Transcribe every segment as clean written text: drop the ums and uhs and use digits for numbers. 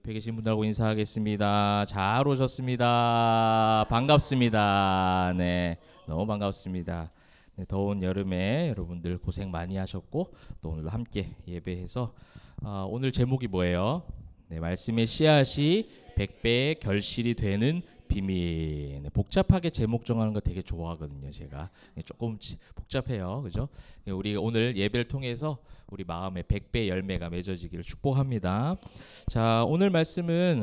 옆에 계신 분들하고 인사하겠습니다. 잘 오셨습니다. 반갑습니다. 네, 너무 반갑습니다. 네, 더운 여름에 여러분들 고생 많이 하셨고 또 오늘도 함께 예배해서 오늘 제목이 뭐예요? 네, 말씀의 씨앗이 100배의 결실이 되는 비밀. 네, 복잡하게 제목 정하는 거 되게 좋아하거든요. 제가 조금 복잡해요, 그죠? 우리 오늘 예배를 통해서 우리 마음에 100배 열매가 맺어지기를 축복합니다. 자, 오늘 말씀은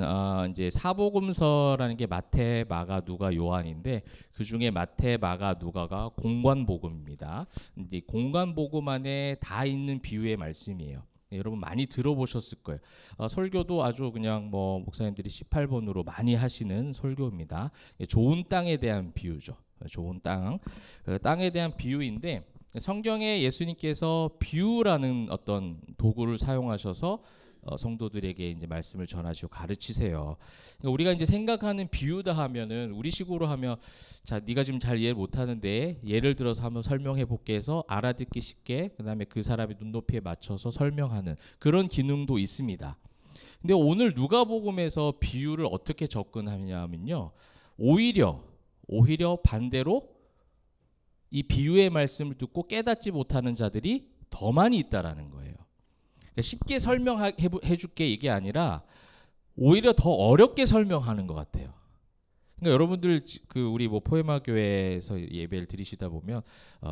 이제 사복음서라는 게 마태, 마가, 누가, 요한인데 그 중에 마태, 마가, 누가가 공관복음입니다. 이제 공관복음 안에 다 있는 비유의 말씀이에요. 네, 여러분 많이 들어보셨을 거예요. 설교도 아주 그냥 뭐 목사님들이 18번으로 많이 하시는 설교입니다. 좋은 땅에 대한 비유죠. 좋은 땅, 땅에 대한 비유인데 성경에 예수님께서 비유라는 어떤 도구를 사용하셔서 성도들에게 이제 말씀을 전하시고 가르치세요. 그러니까 우리가 이제 생각하는 비유다 하면은 우리식으로 하면 자, 네가 지금 잘 이해 못하는데 예를 들어서 한번 설명해 볼게 해서 알아듣기 쉽게 그다음에 그 사람의 눈높이에 맞춰서 설명하는 그런 기능도 있습니다. 근데 오늘 누가복음에서 비유를 어떻게 접근하냐면요, 오히려 반대로 이 비유의 말씀을 듣고 깨닫지 못하는 자들이 더 많이 있다라는 거예요. 쉽게 설명해 줄게 이게 아니라 오히려 더 어렵게 설명하는 것 같아요. 그러니까 여러분들 우리 뭐 포에마 교회에서 예배를 드리시다 보면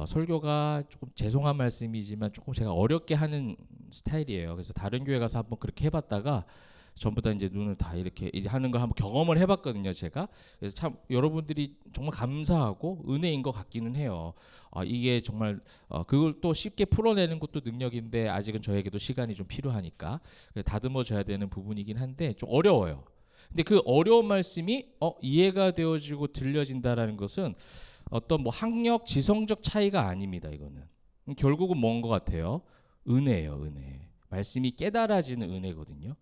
설교가 조금 죄송한 말씀이지만 조금 제가 어렵게 하는 스타일이에요. 그래서 다른 교회 가서 한번 그렇게 해봤다가 전부 다 이제 눈을 다 이렇게 하는 걸 한번 경험을 해봤거든요, 제가. 그래서 참 여러분들이 정말 감사하고 은혜인 것 같기는 해요. 이게 정말 그걸 또 쉽게 풀어내는 것도 능력인데 아직은 저에게도 시간이 좀 필요하니까 다듬어져야 되는 부분이긴 한데 좀 어려워요. 근데 그 어려운 말씀이 이해가 되어지고 들려진다라는 것은 어떤 뭐 학력, 지성적 차이가 아닙니다. 이거는 결국은 뭔 것 같아요? 은혜예요, 은혜. 말씀이 깨달아지는 은혜거든요.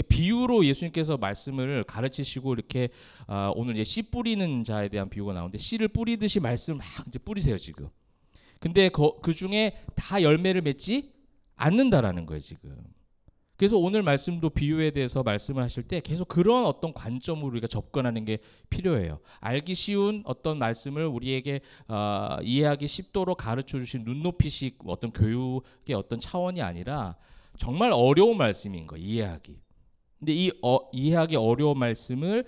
비유로 예수님께서 말씀을 가르치시고 이렇게 오늘 이제 씨 뿌리는 자에 대한 비유가 나오는데 씨를 뿌리듯이 말씀을 막 이제 뿌리세요 지금. 근데 그 중에 다 열매를 맺지 않는다라는 거예요 지금. 그래서 오늘 말씀도 비유에 대해서 말씀을 하실 때 계속 그런 어떤 관점으로 우리가 접근하는 게 필요해요. 알기 쉬운 어떤 말씀을 우리에게 이해하기 쉽도록 가르쳐 주신 눈높이식 어떤 교육의 어떤 차원이 아니라 정말 어려운 말씀인 거예요, 이해하기. 근데 이 이해하기 어려운 말씀을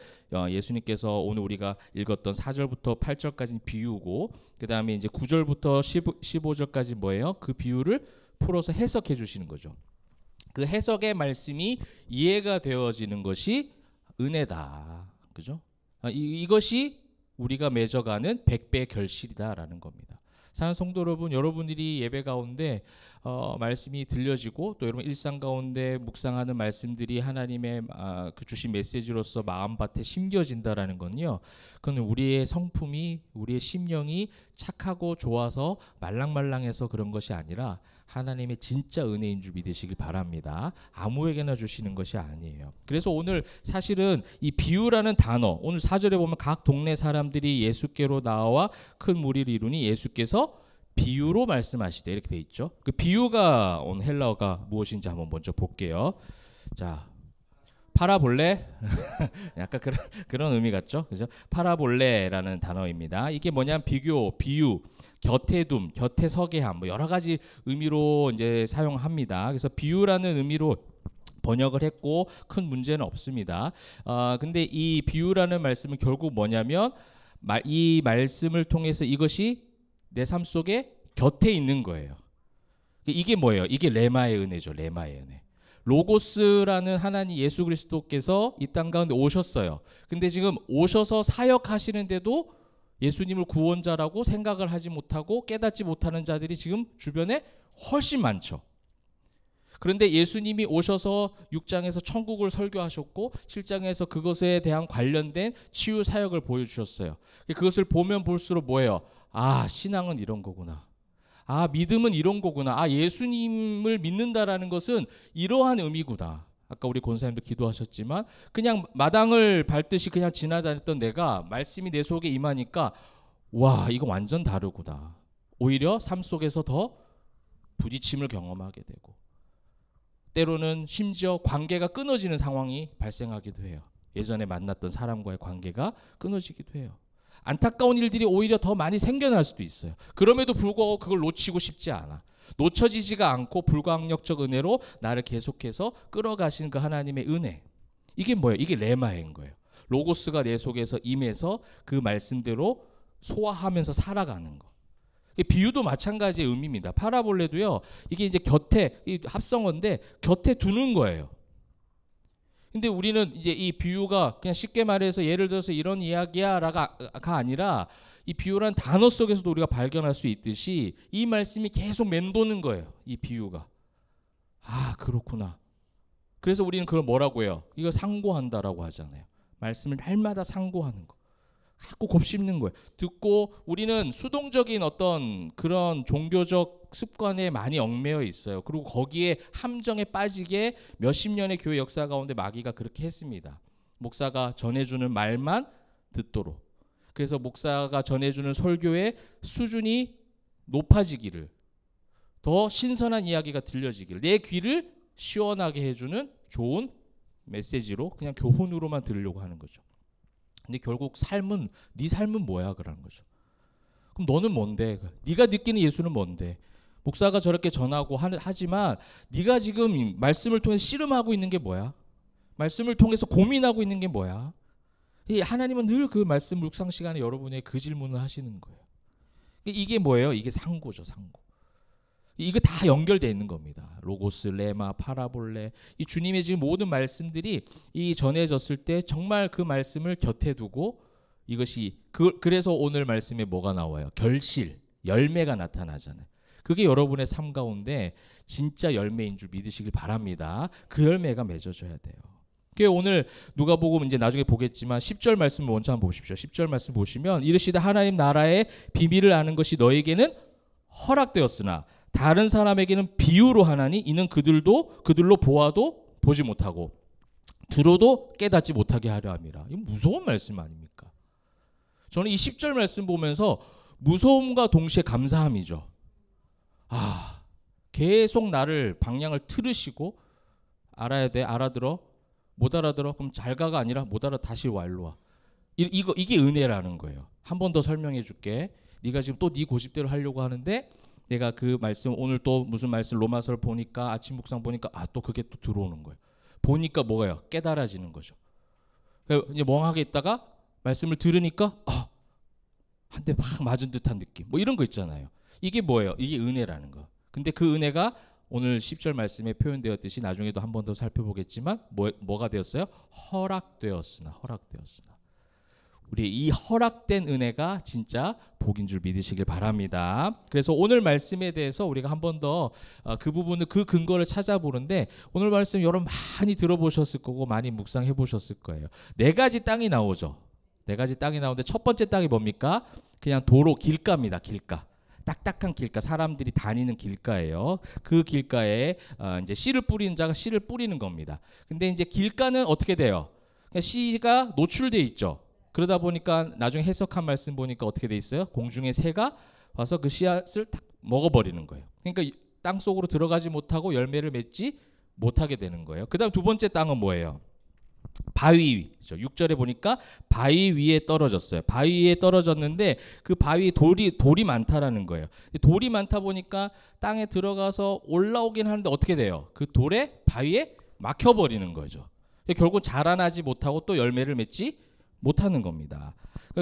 예수님께서 오늘 우리가 읽었던 4절부터 8절까지 비유고 그다음에 이제 9절부터 15절까지 뭐예요? 그 비유를 풀어서 해석해 주시는 거죠. 그 해석의 말씀이 이해가 되어지는 것이 은혜다. 그죠? 이것이 우리가 맺어가는 100배의 결실이다라는 겁니다. 사랑하는 성도 여러분, 여러분들이 예배 가운데 말씀이 들려지고 또 여러분 일상 가운데 묵상하는 말씀들이 하나님의 그 주신 메시지로서 마음밭에 심겨진다라는 건요, 그건 우리의 성품이, 우리의 심령이 착하고 좋아서 말랑말랑해서 그런 것이 아니라 하나님의 진짜 은혜인 줄 믿으시길 바랍니다. 아무에게나 주시는 것이 아니에요. 그래서 오늘 사실은 이 비유라는 단어, 오늘 4절에 보면 각 동네 사람들이 예수께로 나와 큰 무리를 이루니 예수께서 비유로 말씀하시되 이렇게 돼 있죠. 그 비유가 오늘 헬라어가 무엇인지 한번 먼저 볼게요. 자, 파라볼레 약간 그런 의미 같죠, 그죠? 파라볼레라는 단어입니다. 이게 뭐냐면 비교, 비유, 곁에 둠, 곁에 서게 함, 뭐 여러 가지 의미로 이제 사용합니다. 그래서 비유라는 의미로 번역을 했고 큰 문제는 없습니다. 근데 이 비유라는 말씀은 결국 뭐냐면 이 말씀을 통해서 이것이 내 삶 속에 곁에 있는 거예요. 이게 뭐예요? 이게 레마의 은혜죠, 레마의 은혜. 로고스라는 하나님 예수 그리스도께서 이 땅 가운데 오셨어요. 근데 지금 오셔서 사역하시는데도 예수님을 구원자라고 생각을 하지 못하고 깨닫지 못하는 자들이 지금 주변에 훨씬 많죠. 그런데 예수님이 오셔서 6장에서 천국을 설교하셨고 7장에서 그것에 대한 관련된 치유 사역을 보여주셨어요. 그것을 보면 볼수록 뭐예요? 신앙은 이런 거구나. 믿음은 이런 거구나. 예수님을 믿는다라는 것은 이러한 의미구나. 아까 우리 권사님도 기도하셨지만 그냥 마당을 밟듯이 그냥 지나다녔던 내가 말씀이 내 속에 임하니까 와, 이거 완전 다르구나. 오히려 삶 속에서 더 부딪힘을 경험하게 되고 때로는 심지어 관계가 끊어지는 상황이 발생하기도 해요. 예전에 만났던 사람과의 관계가 끊어지기도 해요. 안타까운 일들이 오히려 더 많이 생겨날 수도 있어요. 그럼에도 불구하고 그걸 놓치고 싶지 않아. 놓쳐지지가 않고 불가항력적 은혜로 나를 계속해서 끌어가시는 그 하나님의 은혜. 이게 뭐예요? 이게 레마인 거예요. 로고스가 내 속에서 임해서 그 말씀대로 소화하면서 살아가는 거. 비유도 마찬가지의 의미입니다. 파라볼레도요. 이게 이제 곁에 합성어인데 곁에 두는 거예요. 근데 우리는 이제 이 비유가 그냥 쉽게 말해서 예를 들어서 이런 이야기야가 아니라 이 비유란 단어 속에서도 우리가 발견할 수 있듯이 이 말씀이 계속 맴도는 거예요. 이 비유가. 아, 그렇구나. 그래서 우리는 그걸 뭐라고 해요? 이거 상고한다라고 하잖아요. 말씀을 날마다 상고하는 거. 자꾸 곱씹는 거예요. 듣고 우리는 수동적인 어떤 그런 종교적 습관에 많이 얽매여 있어요. 그리고 거기에 함정에 빠지게 몇십 년의 교회 역사 가운데 마귀가 그렇게 했습니다. 목사가 전해주는 말만 듣도록. 그래서 목사가 전해주는 설교의 수준이 높아지기를, 더 신선한 이야기가 들려지기를, 내 귀를 시원하게 해주는 좋은 메시지로 그냥 교훈으로만 들으려고 하는 거죠. 근데 결국 삶은, 네 삶은 뭐야? 그러는 거죠. 그럼 너는 뭔데? 네가 느끼는 예수는 뭔데? 목사가 저렇게 전하고 하지만 네가 지금 말씀을 통해서 씨름하고 있는 게 뭐야? 말씀을 통해서 고민하고 있는 게 뭐야? 하나님은 늘 그 말씀 묵상 시간에 여러분의 그 질문을 하시는 거예요. 이게 뭐예요? 이게 상고죠, 상고. 이거 다 연결되어 있는 겁니다. 로고스, 레마, 파라볼레, 이 주님의 지금 모든 말씀들이 이 전해졌을 때 정말 그 말씀을 곁에 두고 이것이 그래서 오늘 말씀에 뭐가 나와요? 결실, 열매가 나타나잖아요. 그게 여러분의 삶 가운데 진짜 열매인 줄 믿으시길 바랍니다. 그 열매가 맺어져야 돼요. 오늘 누가복음 이제 나중에 보겠지만 10절 말씀 먼저 한번 보십시오. 10절 말씀 보시면 이르시되 하나님 나라의 비밀을 아는 것이 너에게는 허락되었으나 다른 사람에게는 비유로 하나니 이는 그들로 보아도 보지 못하고 들어도 깨닫지 못하게 하려 함이라. 이거 무서운 말씀 아닙니까? 저는 이 10절 말씀 보면서 무서움과 동시에 감사함이죠. 아, 계속 나를 방향을 틀으시고 알아야 돼, 알아들어, 못 알아들어, 그럼 잘 가가 아니라 못 알아, 다시 와, 일로 와. 이게 은혜라는 거예요. 한 번 더 설명해 줄게. 네가 지금 또 네 고집대로 하려고 하는데 내가 그 말씀, 오늘 또 무슨 말씀 로마서를 보니까 아침 묵상 보니까 또 그게 또 들어오는 거예요. 보니까 뭐예요? 깨달아지는 거죠. 이제 멍하게 있다가 말씀을 들으니까 한 대 막 맞은 듯한 느낌. 뭐 이런 거 있잖아요. 이게 뭐예요? 이게 은혜라는 거. 근데 그 은혜가 오늘 10절 말씀에 표현되었듯이 나중에도 한 번 더 살펴보겠지만 뭐가 되었어요? 허락되었으나. 우리 이 허락된 은혜가 진짜 복인 줄 믿으시길 바랍니다. 그래서 오늘 말씀에 대해서 우리가 한 번 더 그 부분을, 그 근거를 찾아보는데 오늘 말씀 여러분 많이 들어보셨을 거고 많이 묵상해 보셨을 거예요. 네 가지 땅이 나오죠. 네 가지 땅이 나오는데 첫 번째 땅이 뭡니까? 그냥 도로, 길가입니다. 길가. 딱딱한 길가, 사람들이 다니는 길가예요. 그 길가에 이제 씨를 뿌리는 자가 씨를 뿌리는 겁니다. 근데 이제 길가는 어떻게 돼요? 씨가 노출돼 있죠. 그러다 보니까 나중에 해석한 말씀 보니까 어떻게 돼 있어요? 공중의 새가 와서 그 씨앗을 탁 먹어버리는 거예요. 그러니까 땅 속으로 들어가지 못하고 열매를 맺지 못하게 되는 거예요. 그 다음 두 번째 땅은 뭐예요? 바위 위. 6절에 보니까 바위 위에 떨어졌어요. 바위 위에 떨어졌는데 그 바위에 돌이 많다라는 거예요. 돌이 많다 보니까 땅에 들어가서 올라오긴 하는데 어떻게 돼요? 그 돌에 바위에 막혀버리는 거죠. 결국 자라나지 못하고 또 열매를 맺지 못하는 겁니다.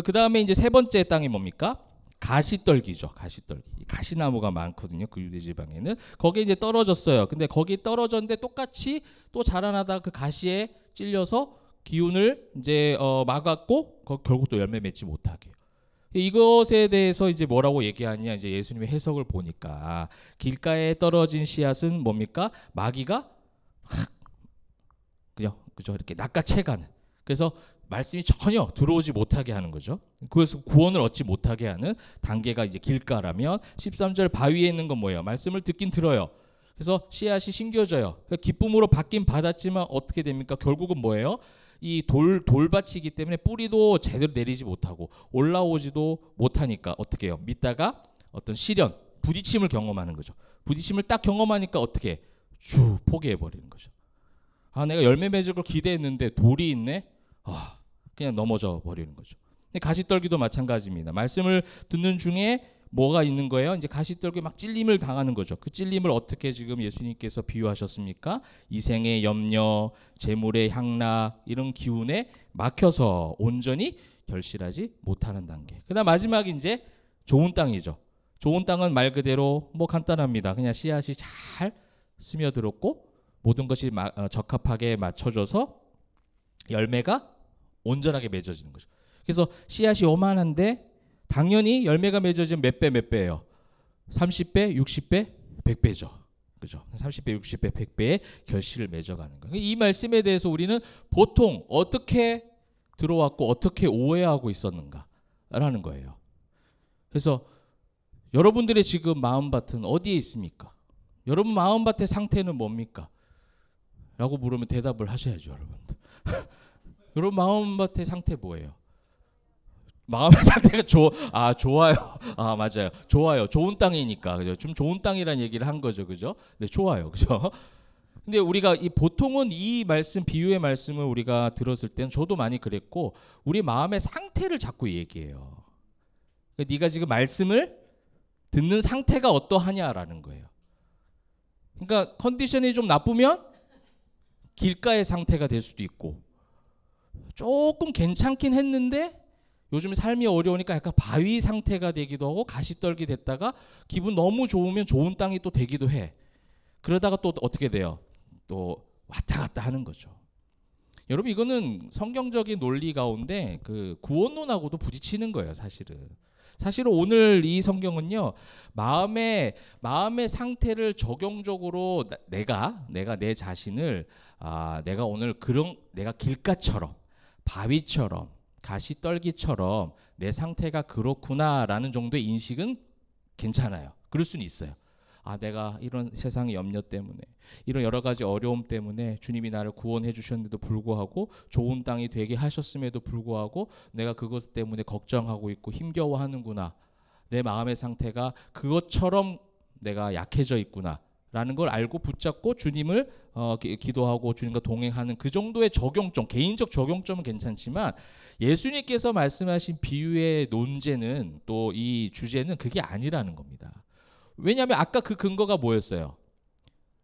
그 다음에 이제 세 번째 땅이 뭡니까? 가시떨기죠. 가시떨기. 가시나무가 많거든요. 그 유대 지방에는. 거기에 이제 떨어졌어요. 근데 거기 떨어졌는데 똑같이 또 자라나다 그 가시에 찔려서 기운을 이제 막았고 결국 또 열매 맺지 못하게. 이것에 대해서 이제 뭐라고 얘기하냐, 이제 예수님의 해석을 보니까 길가에 떨어진 씨앗은 뭡니까? 마귀가 그죠 이렇게 낚아채가는. 그래서 말씀이 전혀 들어오지 못하게 하는 거죠. 그래서 구원을 얻지 못하게 하는 단계가 이제 길가라면 13절 바위에 있는 건 뭐예요? 말씀을 듣긴 들어요. 그래서 씨앗이 심겨져요. 기쁨으로 받긴 받았지만 어떻게 됩니까? 결국은 뭐예요? 이 돌밭이기 때문에 뿌리도 제대로 내리지 못하고 올라오지도 못하니까 어떻게 해요? 믿다가 어떤 시련, 부딪힘을 경험하는 거죠. 부딪힘을 딱 경험하니까 어떻게 쭉 포기해 버리는 거죠. 내가 열매 맺을 걸 기대했는데 돌이 있네. 그냥 넘어져 버리는 거죠. 가시떨기도 마찬가지입니다. 말씀을 듣는 중에 뭐가 있는 거예요? 이제 가시떨기 막 찔림을 당하는 거죠. 그 찔림을 어떻게 지금 예수님께서 비유하셨습니까? 이생의 염려, 재물의 향락 이런 기운에 막혀서 온전히 결실하지 못하는 단계. 그다음 마지막이 이제 좋은 땅이죠. 좋은 땅은 말 그대로 뭐 간단합니다. 그냥 씨앗이 잘 스며들었고 모든 것이 적합하게 맞춰져서 열매가 온전하게 맺어지는 거죠. 그래서 씨앗이 요만한데 당연히 열매가 맺어지면 몇 배예요? 30배, 60배, 100배죠. 그죠? 30배, 60배, 100배의 결실을 맺어가는 거예요. 이 말씀에 대해서 우리는 보통 어떻게 들어왔고 어떻게 오해하고 있었는가라는 거예요. 그래서 여러분들의 지금 마음밭은 어디에 있습니까? 여러분 마음밭의 상태는 뭡니까? 라고 물으면 대답을 하셔야죠, 여러분들. 여러분 마음밭의 상태 뭐예요? 마음의 상태가 좋아요. 맞아요. 좋아요. 좋은 땅이니까. 그죠? 좀 좋은 땅이라는 얘기를 한 거죠. 그죠? 네, 좋아요. 그죠? 근데 우리가 보통은 이 말씀, 비유의 말씀을 우리가 들었을 때는 저도 많이 그랬고, 우리 마음의 상태를 자꾸 얘기해요. 그러니까 네가 지금 말씀을 듣는 상태가 어떠하냐라는 거예요. 그러니까 컨디션이 좀 나쁘면 길가의 상태가 될 수도 있고, 조금 괜찮긴 했는데 요즘 삶이 어려우니까 약간 바위 상태가 되기도 하고 가시떨기 됐다가 기분 너무 좋으면 좋은 땅이 또 되기도 해. 그러다가 또 어떻게 돼요? 또 왔다 갔다 하는 거죠. 여러분 이거는 성경적인 논리 가운데 그 구원론하고도 부딪히는 거예요, 사실은. 사실은 오늘 이 성경은요, 마음의 상태를 적용적으로 내가 내 자신을 내가 오늘 내가 길가처럼 바위처럼 가시떨기처럼 내 상태가 그렇구나라는 정도의 인식은 괜찮아요. 그럴 수는 있어요. 내가 이런 세상의 염려 때문에 이런 여러 가지 어려움 때문에 주님이 나를 구원해 주셨는데도 불구하고 좋은 땅이 되게 하셨음에도 불구하고 내가 그것 때문에 걱정하고 있고 힘겨워하는구나. 내 마음의 상태가 그것처럼 내가 약해져 있구나 라는 걸 알고 붙잡고 주님을 기도하고 주님과 동행하는 그 정도의 적용점, 개인적 적용점은 괜찮지만 예수님께서 말씀하신 비유의 논제는 또 이 주제는 그게 아니라는 겁니다. 왜냐하면 아까 그 근거가 뭐였어요?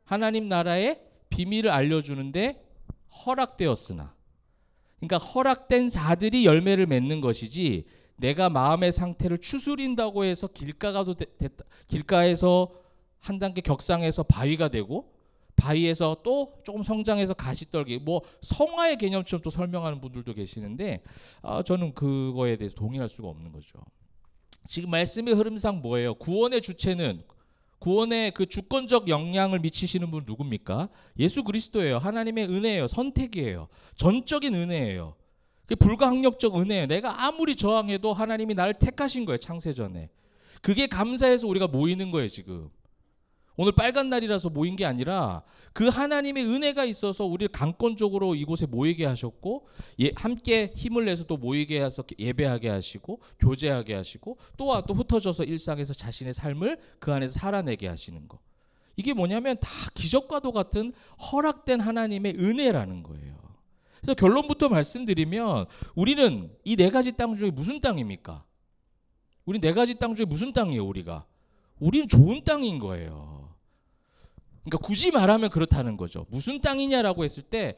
하나님 나라의 비밀을 알려주는데 허락되었으나, 그러니까 허락된 자들이 열매를 맺는 것이지 내가 마음의 상태를 추스린다고 해서 길가에서 한 단계 격상해서 바위가 되고 바위에서 또 조금 성장해서 가시떨기, 뭐 성화의 개념처럼 또 설명하는 분들도 계시는데 저는 그거에 대해서 동의할 수가 없는 거죠. 지금 말씀의 흐름상 뭐예요? 구원의 주체는, 구원의 그 주권적 영향을 미치시는 분 누굽니까? 예수 그리스도예요. 하나님의 은혜예요. 선택이에요. 전적인 은혜예요. 불가항력적 은혜예요. 내가 아무리 저항해도 하나님이 나를 택하신 거예요. 창세전에. 그게 감사해서 우리가 모이는 거예요. 지금 오늘 빨간 날이라서 모인 게 아니라 그 하나님의 은혜가 있어서 우리를 강권적으로 이곳에 모이게 하셨고, 함께 힘을 내서 또 모이게 해서 예배하게 하시고 교제하게 하시고 또 흩어져서 일상에서 자신의 삶을 그 안에서 살아내게 하시는 거. 이게 뭐냐면 다 기적과도 같은 허락된 하나님의 은혜라는 거예요. 그래서 결론부터 말씀드리면 우리는 이 네 가지 땅 중에 무슨 땅입니까? 우리 네 가지 땅 중에 무슨 땅이에요? 우리는 좋은 땅인 거예요. 그러니까 굳이 말하면 그렇다는 거죠. 무슨 땅이냐라고 했을 때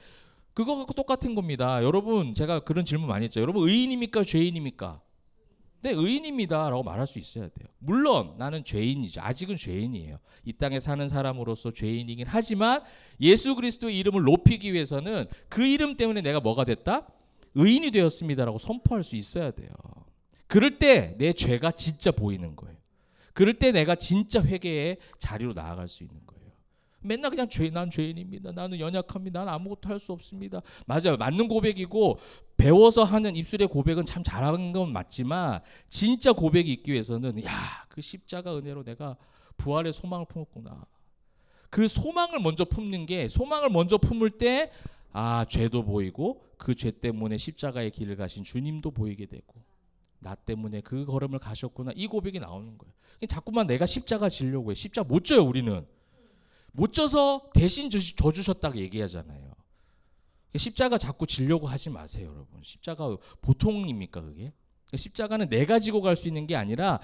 그거가 똑같은 겁니다. 여러분, 제가 그런 질문 많이 했죠. 여러분, 의인입니까? 죄인입니까? 네, 의인입니다 라고 말할 수 있어야 돼요. 물론 나는 죄인이죠. 아직은 죄인이에요. 이 땅에 사는 사람으로서 죄인이긴 하지만 예수 그리스도의 이름을 높이기 위해서는 그 이름 때문에 내가 뭐가 됐다? 의인이 되었습니다 라고 선포할 수 있어야 돼요. 그럴 때 내 죄가 진짜 보이는 거예요. 그럴 때 내가 진짜 회개의 자리로 나아갈 수 있는 거예요. 맨날 그냥 난 죄인입니다. 나는 연약합니다. 나는 아무것도 할 수 없습니다. 맞아요. 맞는 고백이고 배워서 하는 입술의 고백은 참 잘하는 건 맞지만 진짜 고백이 있기 위해서는 그 십자가 은혜로 내가 부활의 소망을 품었구나. 그 소망을 먼저 품는 게, 소망을 먼저 품을 때 죄도 보이고 그 죄 때문에 십자가의 길을 가신 주님도 보이게 되고 나 때문에 그 걸음을 가셨구나. 이 고백이 나오는 거예요. 자꾸만 내가 십자가 지려고 해. 십자가 못 져요. 우리는 못 져서 대신 져주셨다고 얘기하잖아요. 십자가 자꾸 지려고 하지 마세요, 여러분. 십자가 보통입니까 그게? 십자가는 내가 지고 갈 수 있는 게 아니라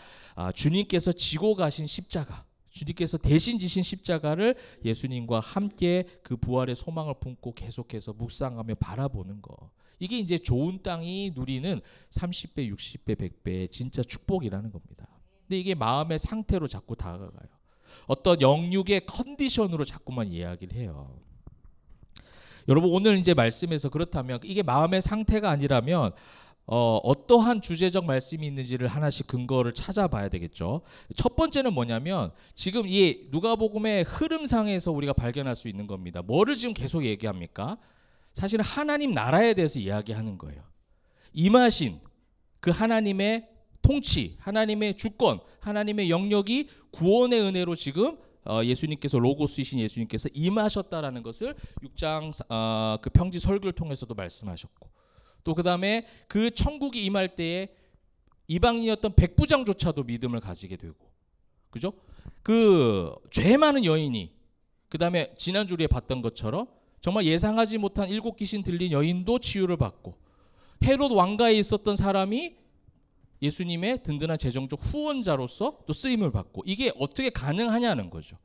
주님께서 지고 가신 십자가, 주님께서 대신 지신 십자가를 예수님과 함께 그 부활의 소망을 품고 계속해서 묵상하며 바라보는 거. 이게 이제 좋은 땅이 누리는 30배, 60배, 100배의 진짜 축복이라는 겁니다. 근데 이게 마음의 상태로 자꾸 다가가요. 어떤 영육의 컨디션으로 자꾸만 이야기를 해요. 여러분 오늘 이제 말씀에서 그렇다면 이게 마음의 상태가 아니라면 어떠한 주제적 말씀이 있는지를 하나씩 근거를 찾아봐야 되겠죠. 첫 번째는 뭐냐면 지금 이 누가복음의 흐름상에서 우리가 발견할 수 있는 겁니다. 뭐를 지금 계속 얘기합니까? 사실은 하나님 나라에 대해서 이야기하는 거예요. 임하신 그 하나님의 통치, 하나님의 주권, 하나님의 영역이 구원의 은혜로 지금 예수님께서 로고스이신 예수님께서 임하셨다라는 것을 6장 그 평지 설교를 통해서도 말씀하셨고, 또 그다음에 그 천국이 임할 때에 이방인이었던 백부장조차도 믿음을 가지게 되고, 그죠? 그 죄 많은 여인이, 그다음에 지난주에 봤던 것처럼 정말 예상하지 못한 7 귀신 들린 여인도 치유를 받고, 헤롯 왕가에 있었던 사람이 예수님의 든든한 재정적 후원자로서 또 쓰임을 받고, 이게 어떻게 가능하냐는 거죠.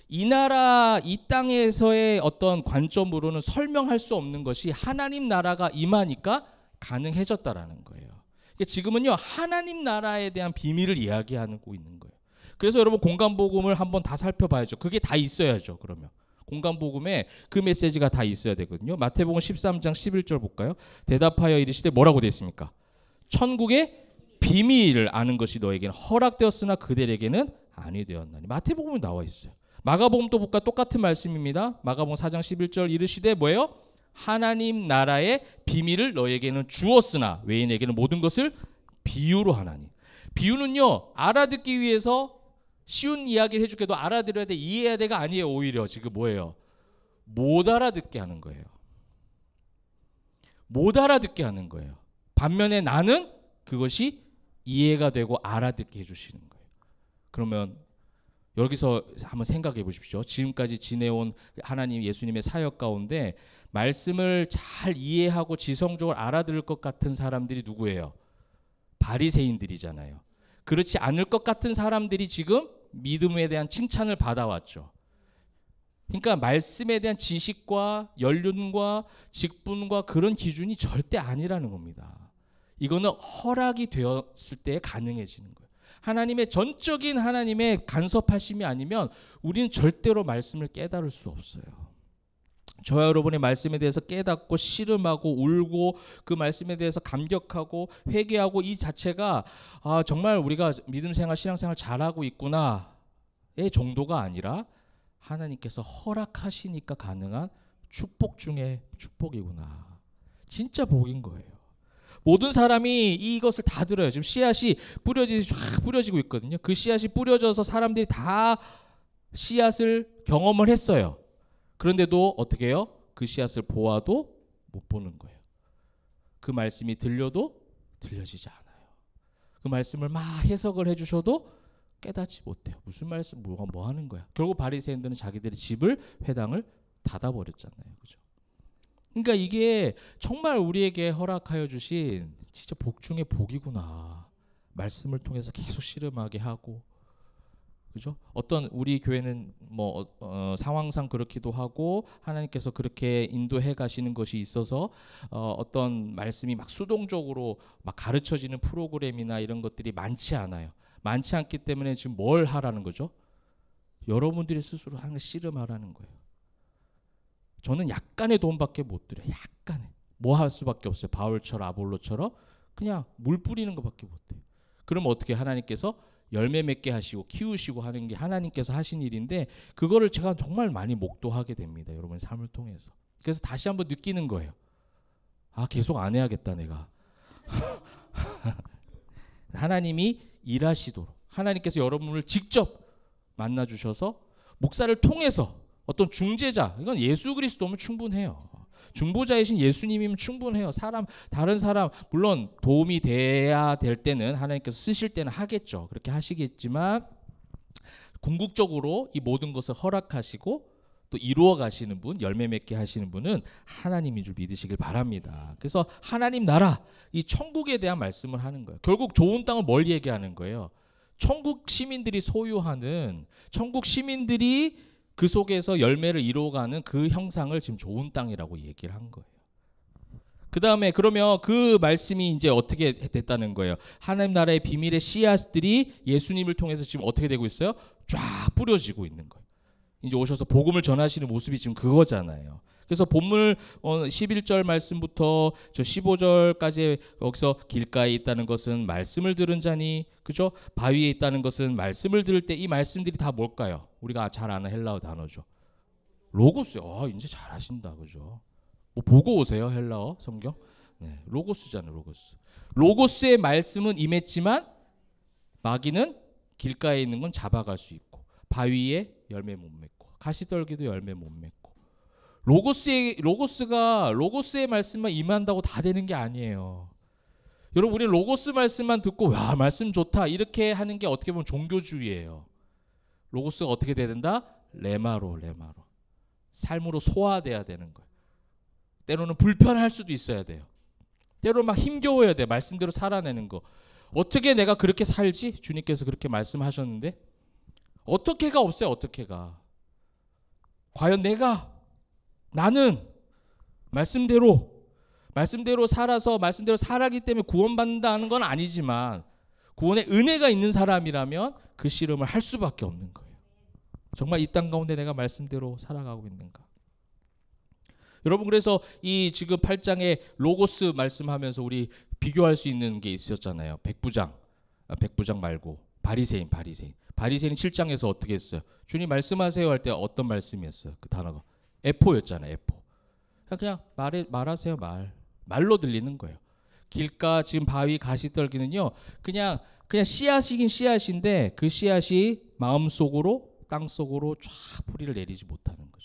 이 나라 이 땅에서의 어떤 관점으로는 설명할 수 없는 것이 하나님 나라가 임하니까 가능해졌다라는 거예요. 그러니까 지금은요 하나님 나라에 대한 비밀을 이야기하고 있는 거예요. 그래서 여러분 공간복음을 한번 다 살펴봐야죠. 그게 다 있어야죠. 그러면 공간복음에 그 메시지가 다 있어야 되거든요. 마태복음 13장 11절 볼까요? 대답하여 이르시되 뭐라고 되어 있습니까? 천국의 비밀을 아는 것이 너에게는 허락되었으나 그들에게는 아니 되었나니. 마태복음에 나와 있어요. 마가복음 또 볼까? 똑같은 말씀입니다. 마가복음 4장 11절 이르시되 뭐예요? 하나님 나라의 비밀을 너에게는 주었으나 외인에게는 모든 것을 비유로 하나니. 비유는요 알아듣기 위해서 쉬운 이야기를 해줄게도 알아들어야 돼, 이해해야 돼가 아니에요. 오히려 지금 뭐예요? 못 알아듣게 하는 거예요. 못 알아듣게 하는 거예요. 반면에 나는 그것이 이해가 되고 알아듣게 해주시는 거예요. 그러면 여기서 한번 생각해 보십시오. 지금까지 지내온 하나님 예수님의 사역 가운데 말씀을 잘 이해하고 지성적으로 알아들을 것 같은 사람들이 누구예요? 바리새인들이잖아요. 그렇지 않을 것 같은 사람들이 지금 믿음에 대한 칭찬을 받아왔죠. 그러니까 말씀에 대한 지식과 연륜과 직분과 그런 기준이 절대 아니라는 겁니다. 이거는 허락이 되었을 때 가능해지는 거예요. 하나님의 전적인 하나님의 간섭하심이 아니면 우리는 절대로 말씀을 깨달을 수 없어요. 저와 여러분의 말씀에 대해서 깨닫고 씨름하고 울고 그 말씀에 대해서 감격하고 회개하고 이 자체가 정말 우리가 믿음 생활 신앙생활 잘하고 있구나의 정도가 아니라 하나님께서 허락하시니까 가능한 축복 중에 축복이구나. 진짜 복인 거예요. 모든 사람이 이것을 다 들어요. 지금 씨앗이 뿌려지고 있거든요. 그 씨앗이 뿌려져서 사람들이 다 씨앗을 경험을 했어요. 그런데도 어떻게 해요? 그 씨앗을 보아도 못 보는 거예요. 그 말씀이 들려도 들려지지 않아요. 그 말씀을 막 해석을 해주셔도 깨닫지 못해요. 무슨 말씀, 뭐 하는 거야? 결국 바리새인들은 자기들의 집을, 회당을 닫아버렸잖아요. 그죠? 그러니까 이게 정말 우리에게 허락하여 주신 진짜 복 중에 복이구나. 말씀을 통해서 계속 씨름하게 하고, 그죠? 어떤 우리 교회는 뭐 상황상 그렇기도 하고 하나님께서 그렇게 인도해 가시는 것이 있어서 어떤 말씀이 막 수동적으로 막 가르쳐지는 프로그램이나 이런 것들이 많지 않아요. 많지 않기 때문에 지금 뭘 하라는 거죠? 여러분들이 스스로 하는 걸 씨름하라는 거예요. 저는 약간의 도움밖에 못 드려요. 약간의. 뭐 할 수밖에 없어요. 바울처럼 아볼로처럼 그냥 물 뿌리는 것밖에 못 해요. 그럼 어떻게 하나님께서 열매 맺게 하시고 키우시고 하는 게 하나님께서 하신 일인데, 그거를 제가 정말 많이 목도하게 됩니다. 여러분의 삶을 통해서. 그래서 다시 한번 느끼는 거예요. 계속 안 해야겠다 내가. 하나님이 일하시도록 하나님께서 여러분을 직접 만나주셔서 목사를 통해서 어떤 중재자, 이건 예수 그리스도면 충분해요. 중보자이신 예수님이면 충분해요. 다른 사람 물론 도움이 돼야 될 때는 하나님께서 쓰실 때는 하겠죠. 그렇게 하시겠지만 궁극적으로 이 모든 것을 허락하시고 또 이루어 가시는 분, 열매 맺게 하시는 분은 하나님인 줄 믿으시길 바랍니다. 그래서 하나님 나라, 이 천국에 대한 말씀을 하는 거예요. 결국 좋은 땅을 뭘 얘기하는 거예요? 천국 시민들이 소유하는, 천국 시민들이 그 속에서 열매를 이루어가는 그 형상을 지금 좋은 땅이라고 얘기를 한 거예요. 그 다음에 그러면 그 말씀이 이제 어떻게 됐다는 거예요? 하나님 나라의 비밀의 씨앗들이 예수님을 통해서 지금 어떻게 되고 있어요? 쫙 뿌려지고 있는 거예요. 이제 오셔서 복음을 전하시는 모습이 지금 그거잖아요. 그래서 본문 11절 말씀부터 저 15절까지 여기서 길가에 있다는 것은 말씀을 들은 자니, 그죠? 바위에 있다는 것은 말씀을 들을 때 이 말씀들이 다 뭘까요? 우리가 잘 아는 헬라어 단어죠. 로고스요. 이제 잘하신다, 그죠? 뭐 보고 오세요, 헬라어 성경? 네, 로고스잖아요, 로고스. 로고스의 말씀은 임했지만 마귀는 길가에 있는 건 잡아갈 수 있고, 바위에 열매 못 맺고, 가시떨기도 열매 못 맺고. 로고스의 말씀만 임한다고 다 되는 게 아니에요. 여러분, 우리는 로고스 말씀만 듣고 와, 말씀 좋다 이렇게 하는 게 어떻게 보면 종교주의예요. 로고스가 어떻게 돼야 된다? 레마로 삶으로 소화돼야 되는 거예요. 때로는 불편할 수도 있어야 돼요. 때로는 막 힘겨워야 돼. 말씀대로 살아내는 거. 어떻게 내가 그렇게 살지? 주님께서 그렇게 말씀하셨는데 어떻게가 없어요. 어떻게가. 과연 나는 말씀대로 살아서 말씀대로 살아기 때문에 구원받는다는 건 아니지만 구원의 은혜가 있는 사람이라면 그 씨름을 할 수밖에 없는 거예요. 정말 이 땅 가운데 내가 말씀대로 살아가고 있는가? 여러분, 그래서 이 지금 8장에 로고스 말씀하면서 우리 비교할 수 있는 게 있었잖아요. 백부장 말고 바리새인 7장에서 어떻게 했어요? 주님 말씀하세요 할 때 어떤 말씀이었어요? 그 단어가 에포였잖아요. 에포. 그냥 말하세요. 말로 들리는 거예요. 길가 지금 바위 가시떨기는요, 그냥 씨앗이긴 씨앗인데 그 씨앗이 마음속으로 땅속으로 쫙 뿌리를 내리지 못하는 거죠.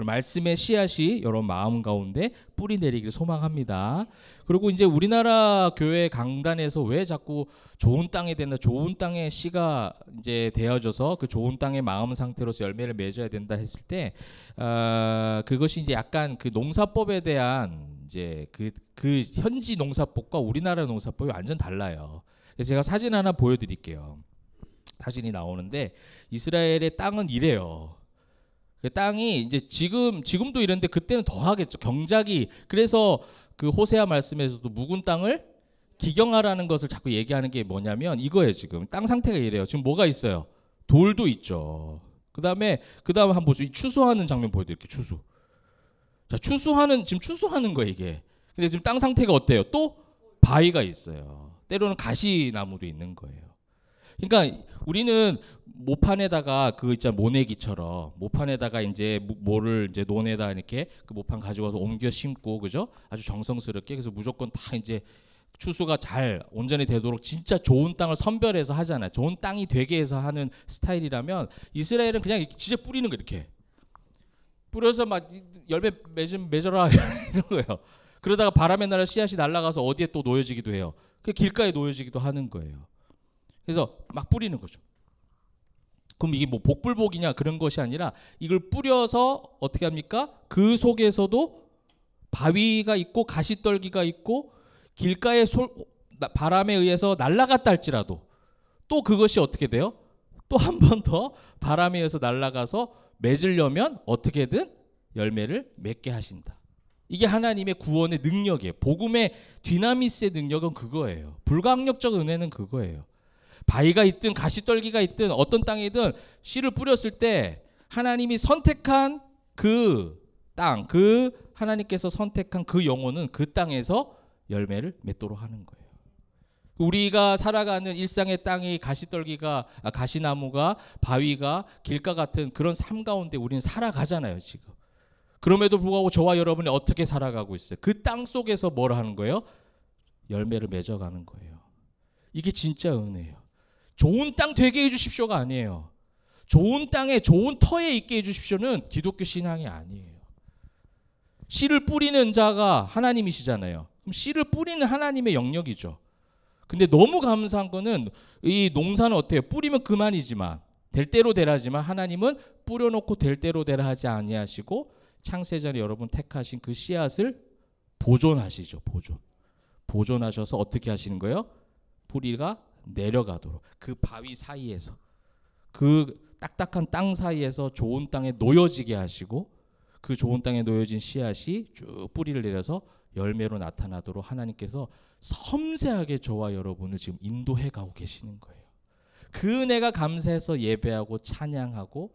말씀의 씨앗이 여러분 마음 가운데 뿌리 내리기를 소망합니다. 그리고 이제 우리나라 교회 강단에서 왜 자꾸 좋은 땅에 된다, 좋은 땅의 씨가 이제 되어져서 그 좋은 땅의 마음 상태로서 열매를 맺어야 된다 했을 때, 그것이 이제 약간 그 농사법에 대한 이제 그 현지 농사법과 우리나라 농사법이 완전 달라요. 그래서 제가 사진 하나 보여드릴게요. 사진이 나오는데 이스라엘의 땅은 이래요. 그 땅이 이제 지금도 이런데 그때는 더 하겠죠. 경작이. 그래서 그 호세아 말씀에서도 묵은 땅을 기경하라는 것을 자꾸 얘기하는 게 뭐냐면 이거예요. 지금 땅 상태가 이래요. 지금 뭐가 있어요? 돌도 있죠. 그다음에 한번 보세요. 이 추수하는 장면 보여드릴게요. 추수. 자, 지금 추수하는 거예요, 이게. 근데 지금 땅 상태가 어때요? 또 바위가 있어요. 때로는 가시나무도 있는 거예요. 그러니까 우리는 모판에다가 그 있잖아, 모내기처럼 모판에다가 이제 뭐를 이제 논에다 이렇게 그 모판 가져와서 옮겨 심고, 그죠? 아주 정성스럽게. 그래서 무조건 다 이제 추수가 잘 온전히 되도록 진짜 좋은 땅을 선별해서 하잖아요. 좋은 땅이 되게 해서 하는 스타일이라면 이스라엘은 그냥 진짜 뿌리는 거 이렇게 뿌려서 막 열매 맺어라 이런 거예요. 그러다가 바람의 나라 씨앗이 날아가서 어디에 또 놓여지기도 해요. 그 길가에 놓여지기도 하는 거예요. 그래서 막 뿌리는 거죠. 그럼 이게 뭐 복불복이냐 그런 것이 아니라 이걸 뿌려서 어떻게 합니까? 그 속에서도 바위가 있고 가시떨기가 있고 길가에 바람에 의해서 날아갔다 할지라도 또 그것이 어떻게 돼요? 또 한 번 더 바람에 의해서 날아가서 맺으려면 어떻게든 열매를 맺게 하신다. 이게 하나님의 구원의 능력이에요. 복음의 디나미스의 능력은 그거예요. 불가항력적 은혜는 그거예요. 바위가 있든 가시떨기가 있든 어떤 땅이든 씨를 뿌렸을 때 하나님이 선택한 그 땅, 하나님께서 선택한 그 영혼은 그 땅에서 열매를 맺도록 하는 거예요. 우리가 살아가는 일상의 땅이 가시나무가 바위가 길가 같은 그런 삶 가운데 우리는 살아가잖아요, 지금. 그럼에도 불구하고 저와 여러분이 어떻게 살아가고 있어요? 그 땅 속에서 뭘 하는 거예요? 열매를 맺어가는 거예요. 이게 진짜 은혜예요. 좋은 땅 되게 해주십시오가 아니에요. 좋은 땅에 좋은 터에 있게 해주십시오는 기독교 신앙이 아니에요. 씨를 뿌리는 자가 하나님이시잖아요. 그럼 씨를 뿌리는 하나님의 영역이죠. 근데 너무 감사한 거는 이 농사는 어때요? 뿌리면 그만이지만 될 대로 되라지만 하나님은 뿌려놓고 될 대로 되라 하지 아니하시고 창세전에 여러분 택하신 그 씨앗을 보존하시죠. 보존하셔서 어떻게 하시는 거예요? 뿌리가 내려가도록 그 바위 사이에서 그 딱딱한 땅 사이에서 좋은 땅에 놓여지게 하시고 그 좋은 땅에 놓여진 씨앗이 쭉 뿌리를 내려서 열매로 나타나도록 하나님께서 섬세하게 저와 여러분을 지금 인도해 가고 계시는 거예요. 그 은혜가 감사해서 예배하고 찬양하고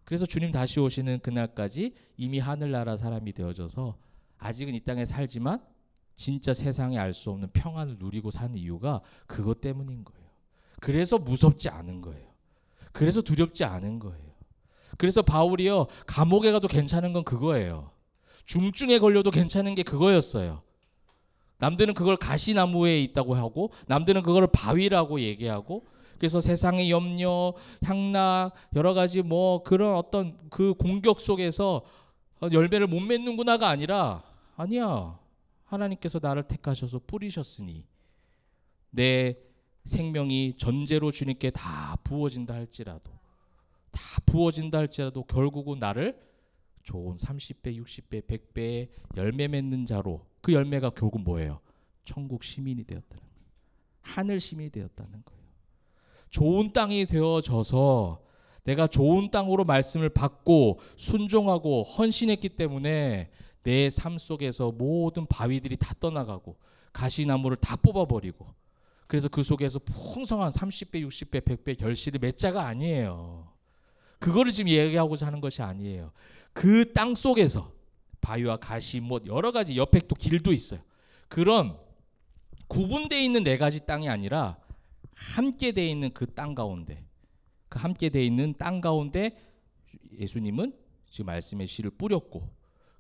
그래서 주님 다시 오시는 그날까지 이미 하늘나라 사람이 되어져서 아직은 이 땅에 살지만 진짜 세상에 알 수 없는 평안을 누리고 사는 이유가 그것 때문인 거예요. 그래서 무섭지 않은 거예요. 그래서 두렵지 않은 거예요. 그래서 바울이요 감옥에 가도 괜찮은 건 그거예요. 중증에 걸려도 괜찮은 게 그거였어요. 남들은 그걸 가시나무에 있다고 하고 남들은 그걸 바위라고 얘기하고 그래서 세상의 염려, 향락 여러 가지 뭐 그런 어떤 그 공격 속에서 열매를 못 맺는구나가 아니라 아니야. 하나님께서 나를 택하셔서 뿌리셨으니 내 생명이 전제로 주님께 다 부어진다 할지라도 결국은 나를 좋은 30배, 60배, 100배의 열매 맺는 자로 그 열매가 결국 뭐예요? 천국 시민이 되었다는 거예요. 하늘 시민이 되었다는 거예요. 좋은 땅이 되어져서 내가 좋은 땅으로 말씀을 받고 순종하고 헌신했기 때문에 내 삶 속에서 모든 바위들이 다 떠나가고 가시나무를 다 뽑아버리고 그래서 그 속에서 풍성한 30배, 60배, 100배 결실을 맺자가 아니에요. 그거를 지금 얘기하고자 하는 것이 아니에요. 그 땅 속에서 바위와 가시 뭐 여러 가지 옆에 또 길도 있어요. 그런 구분되어 있는 네 가지 땅이 아니라 함께 되어 있는 그 땅 가운데 그 함께 되어 있는 땅 가운데 예수님은 지금 말씀의 씨를 뿌렸고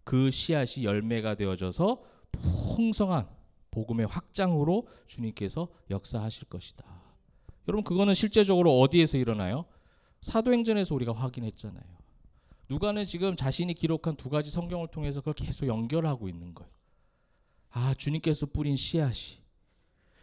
그 씨앗이 열매가 되어져서 풍성한 복음의 확장으로 주님께서 역사하실 것이다. 여러분 그거는 실제적으로 어디에서 일어나요? 사도행전에서 우리가 확인했잖아요. 누가는 지금 자신이 기록한 두 가지 성경을 통해서 그걸 계속 연결하고 있는 거예요. 아, 주님께서 뿌린 씨앗이